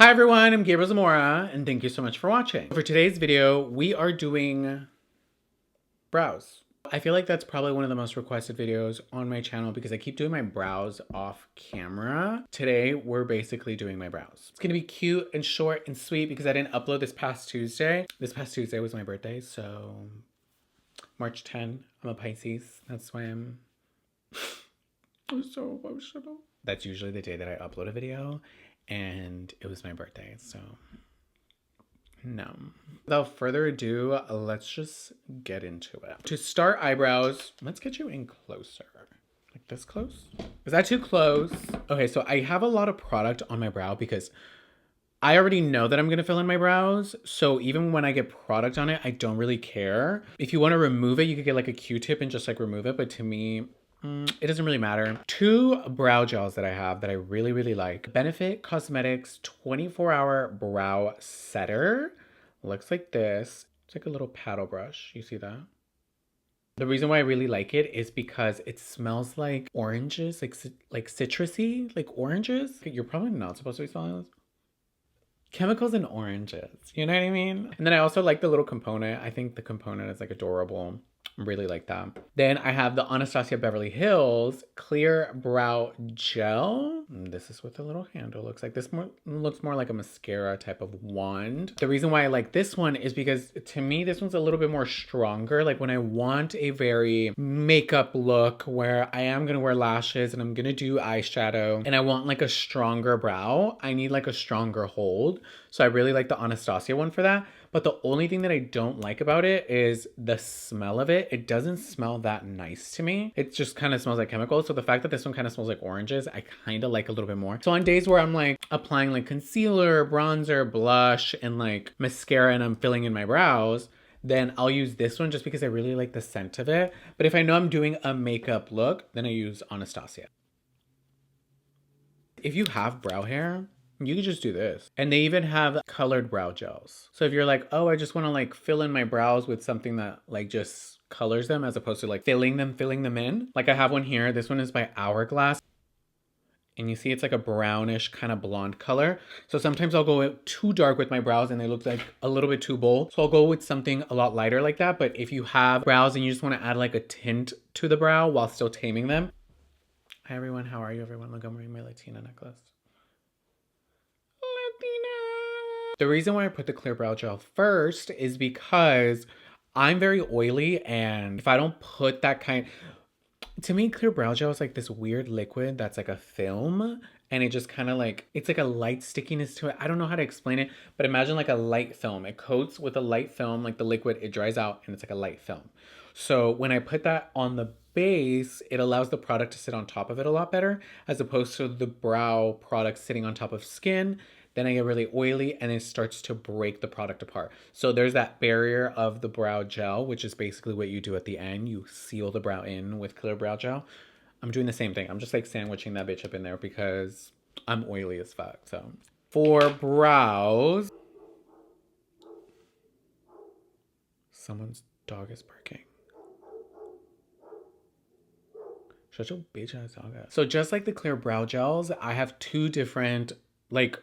Hi everyone, I'm Gabriel Zamora, and thank you so much for watching. For today's video, we are doing brows. I feel like that's probably one of the most requested videos on my channel because I keep doing my brows off camera. Today, we're basically doing my brows. It's gonna be cute and short and sweet because I didn't upload this past Tuesday. This past Tuesday was my birthday, so March 10, I'm a Pisces. That's why I'm so emotional. That's usually the day that I upload a video, and it was my birthday, so no. Without further ado, let's just get into it. To start eyebrows, let's get you in closer. Like this close? Is that too close? Okay, so I have a lot of product on my brow because I already know that I'm gonna fill in my brows. So even when I get product on it, I don't really care. If you wanna remove it, you could get like a Q-tip and just like remove it. But to me, it doesn't really matter. Two brow gels that I have that I really, really like. Benefit Cosmetics 24-hour brow setter. Looks like this. It's like a little paddle brush. You see that? The reason why I really like it is because it smells like oranges, like citrusy, like oranges. You're probably not supposed to be smelling this. Chemicals and oranges, you know what I mean? And then I also like the little component. I think the component is like adorable. Really like that. Then I have the Anastasia Beverly Hills Clear Brow Gel. This is what the little handle looks like. This looks more like a mascara type of wand. The reason why I like this one is because to me, this one's a little bit more stronger. Like when I want a very makeup look where I am gonna wear lashes and I'm gonna do eyeshadow and I want like a stronger brow, I need like a stronger hold. So I really like the Anastasia one for that. But the only thing that I don't like about it is the smell of it. It doesn't smell that nice to me. It just kind of smells like chemicals. So the fact that this one kind of smells like oranges, I kind of like a little bit more. So on days where I'm like applying like concealer, bronzer, blush, and like mascara and I'm filling in my brows, then I'll use this one just because I really like the scent of it. But if I know I'm doing a makeup look, then I use Anastasia. If you have brow hair, you can just do this. And they even have colored brow gels. So if you're like, oh, I just want to like fill in my brows with something that like just colors them as opposed to like filling them in. Like I have one here. This one is by Hourglass. And you see it's like a brownish kind of blonde color. So sometimes I'll go too dark with my brows and they look like a little bit too bold. So I'll go with something a lot lighter like that. But if you have brows and you just want to add like a tint to the brow while still taming them. Hi everyone, how are you everyone? Look, I'm wearing my Latina necklace. The reason why I put the clear brow gel first is because I'm very oily, and if I don't put that to me, clear brow gel is like this weird liquid that's like a film, and it just kind of like, it's like a light stickiness to it. I don't know how to explain it, but imagine like a light film. It coats with a light film, like the liquid, it dries out and it's like a light film. So when I put that on the base, it allows the product to sit on top of it a lot better, as opposed to the brow product sitting on top of skin. Then I get really oily and it starts to break the product apart. So there's that barrier of the brow gel, which is basically what you do at the end. You seal the brow in with clear brow gel. I'm doing the same thing. I'm just like sandwiching that bitch up in there because I'm oily as fuck. So for brows, someone's dog is barking. Shut your bitch ass dog up. So just like the clear brow gels, I have two different like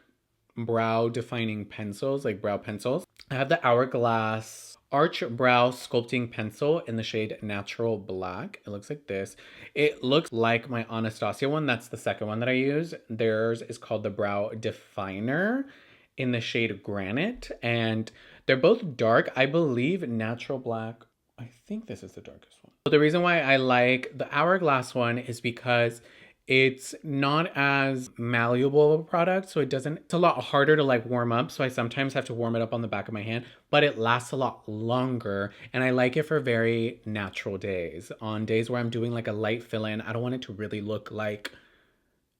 brow defining pencils, like brow pencils. I have the Hourglass Arch Brow Sculpting Pencil in the shade Natural Black. It looks like this. It looks like my Anastasia one. That's the second one that I use. Theirs is called the Brow Definer in the shade Granite. And they're both dark. I believe Natural Black, I think this is the darkest one. So the reason why I like the Hourglass one is because it's not as malleable of a product, so it's a lot harder to like warm up. So I sometimes have to warm it up on the back of my hand, but it lasts a lot longer. And I like it for very natural days. On days where I'm doing like a light fill-in, I don't want it to really look like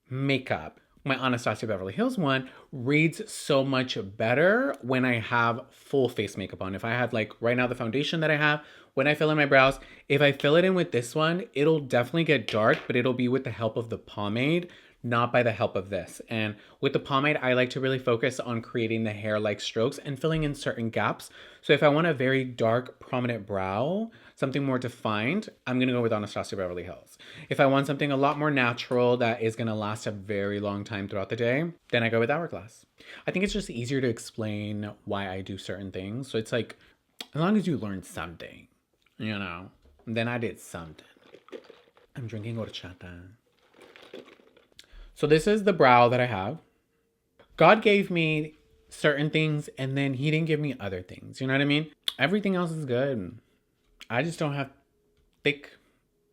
makeup. My Anastasia Beverly Hills one reads so much better when I have full face makeup on. If I have like right now the foundation that I have, when I fill in my brows, if I fill it in with this one, it'll definitely get dark, but it'll be with the help of the pomade, not by the help of this. And with the pomade, I like to really focus on creating the hair-like strokes and filling in certain gaps. So if I want a very dark, prominent brow, something more defined, I'm gonna go with Anastasia Beverly Hills. If I want something a lot more natural that is gonna last a very long time throughout the day, then I go with Hourglass. I think it's just easier to explain why I do certain things. So it's like, as long as you learn something, you know, then I did something. I'm drinking horchata. So this is the brow that I have. God gave me certain things and then he didn't give me other things. You know what I mean? Everything else is good. I just don't have thick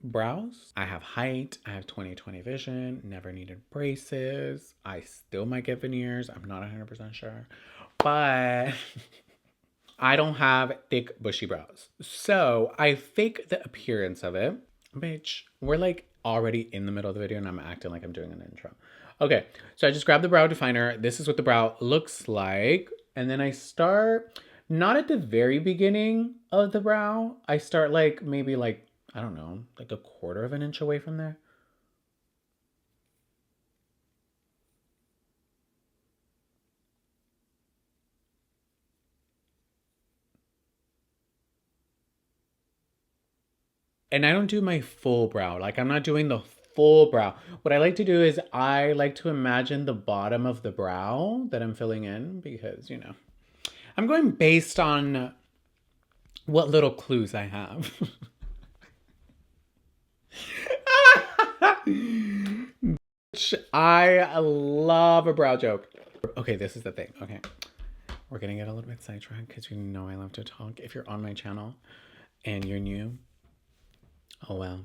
brows. I have height. I have 20/20 vision. Never needed braces. I still might get veneers. I'm not 100% sure. But I don't have thick bushy brows. So I fake the appearance of it. Bitch, we're like already in the middle of the video and I'm acting like I'm doing an intro. Okay, so I just grabbed the brow definer. This is what the brow looks like. And then I start not at the very beginning of the brow. I start like maybe like, I don't know, like a quarter of an inch away from there. And I don't do my full brow. Like I'm not doing the full brow. What I like to do is I like to imagine the bottom of the brow that I'm filling in because, you know, I'm going based on what little clues I have. I love a brow joke. Okay, this is the thing. Okay. We're gonna get a little bit sidetracked because you know I love to talk. If you're on my channel and you're new, oh well,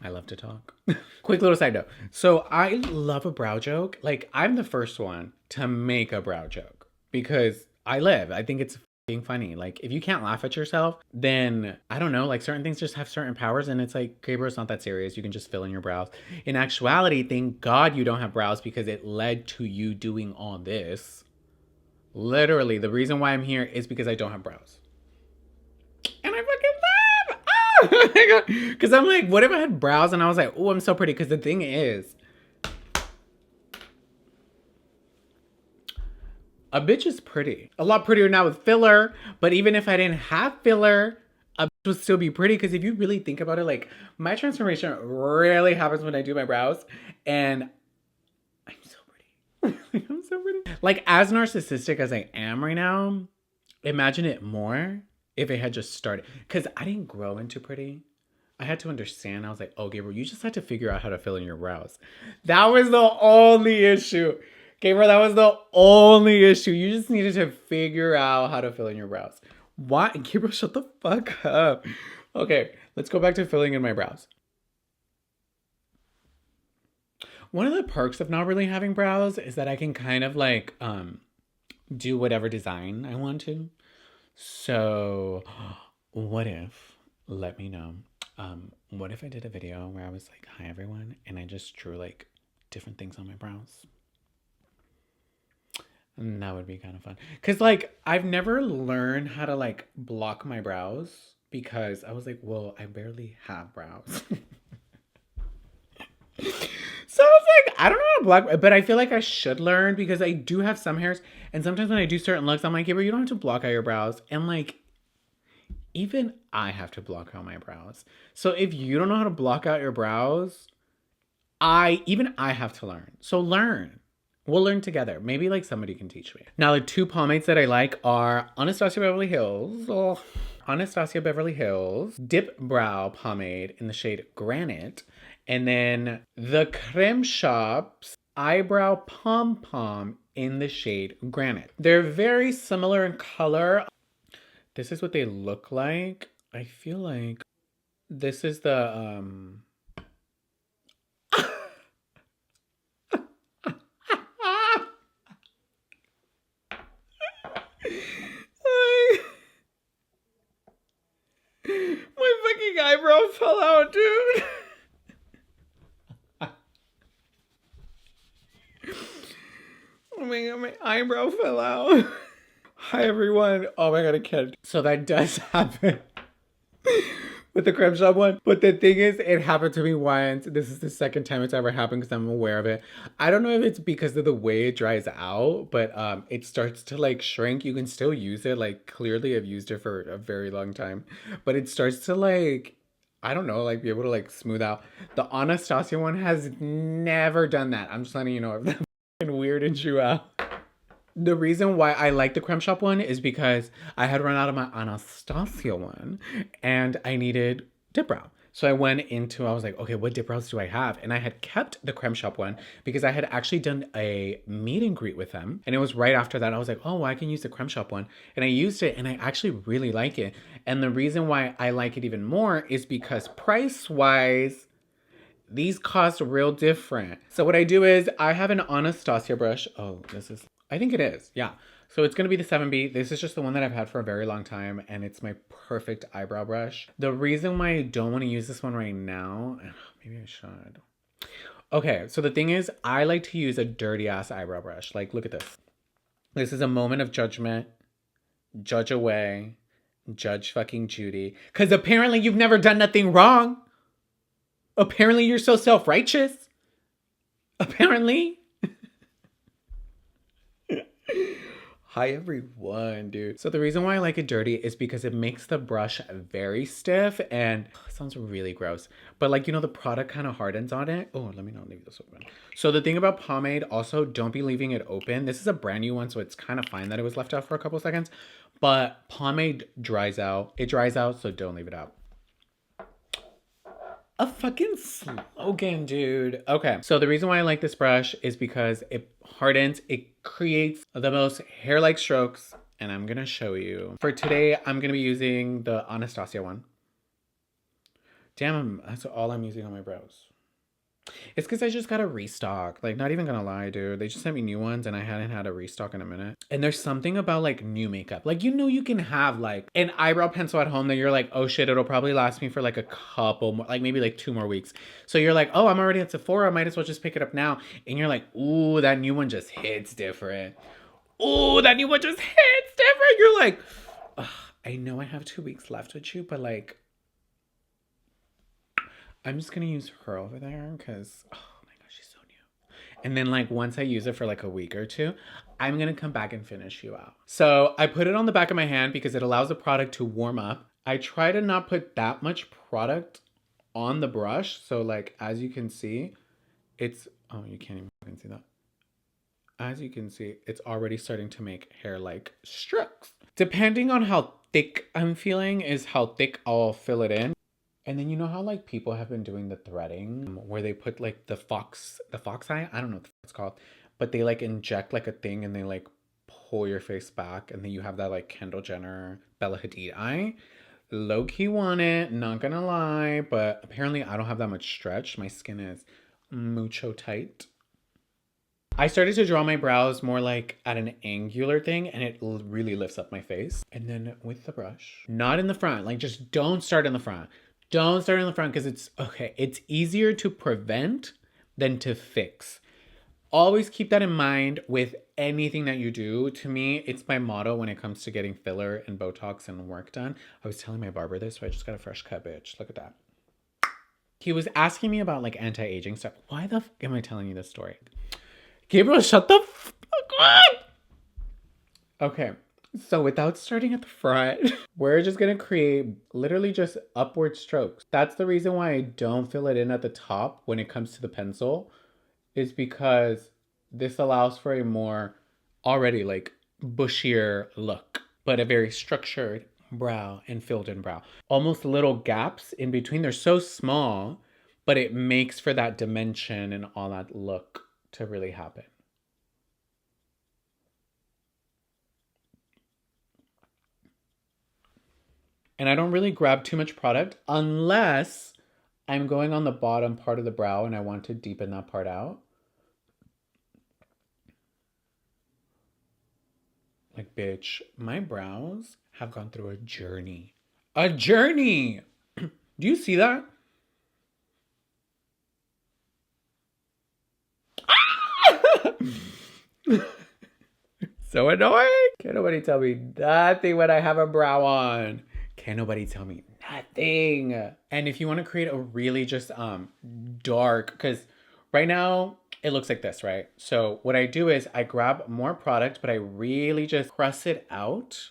I love to talk. Quick little side note. So I love a brow joke. Like I'm the first one to make a brow joke because I think it's being funny. Like if you can't laugh at yourself, then I don't know, like certain things just have certain powers and it's like, Gabriel, it's not that serious. You can just fill in your brows. In actuality, thank God you don't have brows because it led to you doing all this. Literally, the reason why I'm here is because I don't have brows. And I fucking laugh! Oh my God. Because I'm like, what if I had brows and I was like, oh, I'm so pretty? Because the thing is, a bitch is pretty. A lot prettier now with filler. But even if I didn't have filler, a bitch would still be pretty. Because if you really think about it, like my transformation rarely happens when I do my brows. And I'm so pretty. I'm so pretty. Like as narcissistic as I am right now, imagine it more if it had just started. Because I didn't grow into pretty. I had to understand. I was like, oh, Gabriel, you just had to figure out how to fill in your brows. That was the only issue. Gabriel, that was the only issue. You just needed to figure out how to fill in your brows. What? Gabriel, shut the fuck up. Okay, let's go back to filling in my brows. One of the perks of not really having brows is that I can kind of like do whatever design I want to. So what if, let me know, what if I did a video where I was like, hi everyone, and I just drew like different things on my brows? And that would be kind of fun. Cause like I've never learned how to like block my brows because I was like, well, I barely have brows. So I was like, I don't know how to block, but I feel like I should learn because I do have some hairs. And sometimes when I do certain looks, I'm like, yeah, but you don't have to block out your brows. And like, even I have to block out my brows. So if you don't know how to block out your brows, I have to learn. So learn. We'll learn together. Maybe like somebody can teach me. Now the two pomades that I like are Anastasia Beverly Hills. Oh, Anastasia Beverly Hills Dip Brow Pomade in the shade Granite. And then the Creme Shop's Eyebrow Pom Pom in the shade Granite. They're very similar in color. This is what they look like. I feel like this is the my fucking eyebrow fell out, dude. Oh my God, my eyebrow fell out. Hi everyone. Oh my God, I can't. So that does happen with the creme shop one. But the thing is, it happened to me once. This is the second time it's ever happened because I'm aware of it. I don't know if it's because of the way it dries out, but it starts to like shrink. You can still use it. Like clearly I've used it for a very long time, but it starts to like, I don't know, like be able to like smooth out. The Anastasia one has never done that. I'm just letting you know if that weirded you out. The reason why I like the creme shop one is because I had run out of my Anastasia one and I needed dip brow. So I went into, I was like, okay, what dip brows do I have? And I had kept the creme shop one because I had actually done a meet and greet with them. And it was right after that. I was like, oh, well, I can use the creme shop one. And I used it and I actually really like it. And the reason why I like it even more is because price-wise, these cost real different. So what I do is I have an Anastasia brush. Oh, this is, I think it is. Yeah. So it's going to be the 7B. This is just the one that I've had for a very long time. And it's my perfect eyebrow brush. The reason why I don't want to use this one right now, maybe I should. Okay. So the thing is, I like to use a dirty ass eyebrow brush. Like, look at this. This is a moment of judgment. Judge away. Judge fucking Judy. Because apparently you've never done nothing wrong. Apparently you're so self-righteous. Apparently. Hi everyone, dude. So the reason why I like it dirty is because it makes the brush very stiff and it sounds really gross. But like, you know, the product kind of hardens on it. Oh, let me not leave this open. So the thing about Pomade, also don't be leaving it open. This is a brand new one, so it's kind of fine that it was left out for a couple seconds. But Pomade dries out. It dries out, so don't leave it out. A fucking slogan, dude. Okay, so the reason why I like this brush is because it hardens, it creates the most hair-like strokes, and I'm gonna show you. For today, I'm gonna be using the Anastasia one. Damn, that's all I'm using on my brows. It's because I just got a restock. Like, not even gonna lie, dude. They just sent me new ones and I hadn't had a restock in a minute. And there's something about like new makeup. Like, you know, you can have like an eyebrow pencil at home that you're like, oh shit, it'll probably last me for like a couple more, like maybe like 2 more weeks. So you're like, oh, I'm already at Sephora. I might as well just pick it up now. And you're like, ooh, that new one just hits different. Ooh, that new one just hits different. You're like, I know I have 2 weeks left with you, but like, I'm just gonna use her over there because, oh my gosh, she's so new. And then like once I use it for like a week or two, I'm gonna come back and finish you out. So I put it on the back of my hand because it allows the product to warm up. I try to not put that much product on the brush. So like, as you can see, it's, oh, you can't even see that. As you can see, it's already starting to make hair-like strokes. Depending on how thick I'm feeling is how thick I'll fill it in. And then you know how like people have been doing the threading where they put like the fox eye? I don't know what it's called. But they like inject like a thing and they like pull your face back and then you have that like Kendall Jenner, Bella Hadid eye. Low-key want it, not gonna lie. But apparently I don't have that much stretch. My skin is mucho tight. I started to draw my brows more like at an angular thing and it really lifts up my face. And then with the brush, not in the front, like just don't start in the front. Don't start in the front because it's, okay, it's easier to prevent than to fix. Always keep that in mind with anything that you do. To me, it's my motto when it comes to getting filler and Botox and work done. I was telling my barber this, so I just got a fresh cut, bitch. Look at that. He was asking me about like anti-aging stuff. Why the fuck am I telling you this story? Gabriel, shut the fuck up! Okay. So without starting at the front, we're just going to create literally just upward strokes. That's the reason why I don't fill it in at the top when it comes to the pencil, is because this allows for a more already like bushier look, but a very structured brow and filled in brow. Almost little gaps in between. They're so small, but it makes for that dimension and all that look to really happen. And I don't really grab too much product unless I'm going on the bottom part of the brow and I want to deepen that part out. Like, bitch, my brows have gone through a journey. A journey! Do you see that? So annoying. Can't nobody tell me nothing when I have a brow on. Can't nobody tell me nothing. And if you want to create a really just dark, because right now it looks like this, right? So what I do is I grab more product, but I really just press it out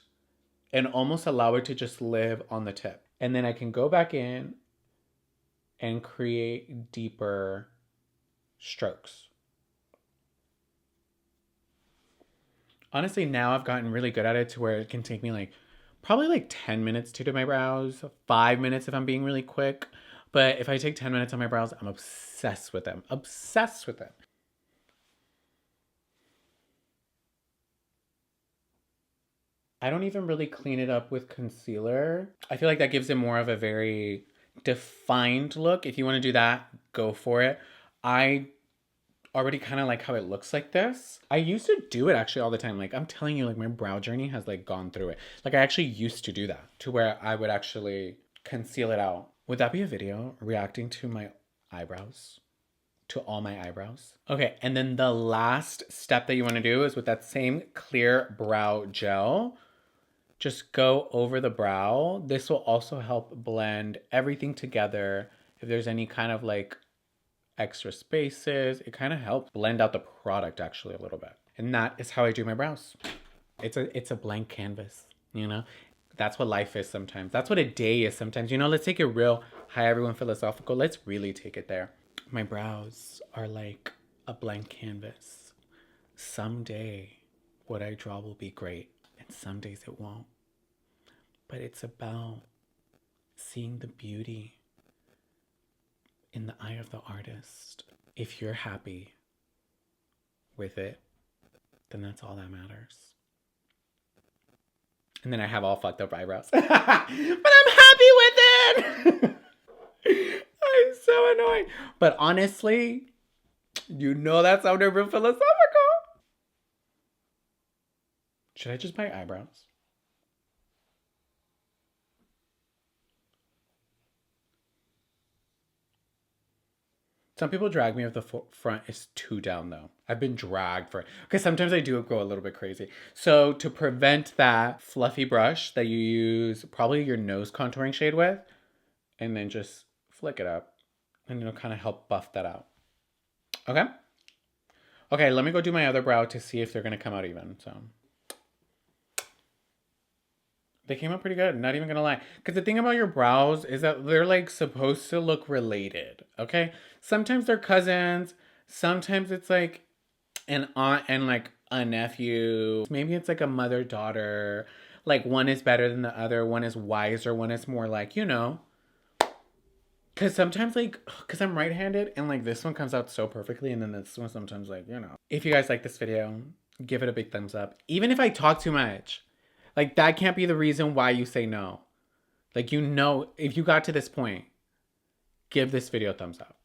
and almost allow it to just live on the tip. And then I can go back in and create deeper strokes. Honestly, now I've gotten really good at it to where it can take me like probably like 10 minutes to do my brows, 5 minutes if I'm being really quick. But if I take 10 minutes on my brows, I'm obsessed with them. Obsessed with them. I don't even really clean it up with concealer. I feel like that gives it more of a very defined look. If you want to do that, go for it. I already kind of like how it looks like this. I used to do it actually all the time. Like I'm telling you, like my brow journey has like gone through it. Like I actually used to do that to where I would actually conceal it out. Would that be a video reacting to my eyebrows? To all my eyebrows? Okay, and then the last step that you want to do is with that same clear brow gel, just go over the brow. This will also help blend everything together. If there's any kind of like extra spaces, it kind of helps blend out the product actually a little bit. And that is how I do my brows. It's a blank canvas, you know? That's what life is sometimes. That's what a day is sometimes. You know, let's take it real. Hi everyone, philosophical. Let's really take it there. My brows are like a blank canvas. Someday what I draw will be great, and some days it won't. But it's about seeing the beauty in the eye of the artist. If you're happy with it, then that's all that matters. And then I have all fucked up eyebrows. But I'm happy with it! I'm so annoying. But honestly, you know that sounded real philosophical. Should I just buy eyebrows? Some people drag me if the front is too down though. I've been dragged for it. Because sometimes I do go a little bit crazy. So to prevent that fluffy brush that you use probably your nose contouring shade with, and then just flick it up and it'll kind of help buff that out. Okay? Okay, let me go do my other brow to see if they're going to come out even. So they came out pretty good, not even gonna lie. Because the thing about your brows is that they're like supposed to look related, okay? Sometimes they're cousins. Sometimes it's like an aunt and like a nephew. Maybe it's like a mother-daughter. Like one is better than the other. One is wiser. One is more like, you know. Because sometimes like, because I'm right-handed and like this one comes out so perfectly. And then this one sometimes like, you know. If you guys like this video, give it a big thumbs up. Even if I talk too much. Like, that can't be the reason why you say no. Like, you know, if you got to this point, give this video a thumbs up.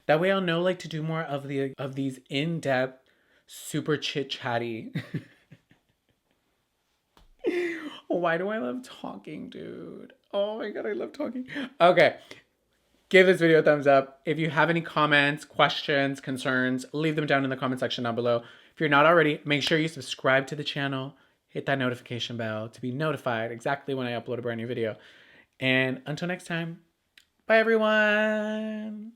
That way I'll know, like, to do more of these in-depth, super chit-chatty. Why do I love talking, dude? Oh my god, I love talking. Okay. Give this video a thumbs up. If you have any comments, questions, concerns, leave them down in the comment section down below. If you're not already, make sure you subscribe to the channel. Hit that notification bell to be notified exactly when I upload a brand new video. And until next time, bye everyone.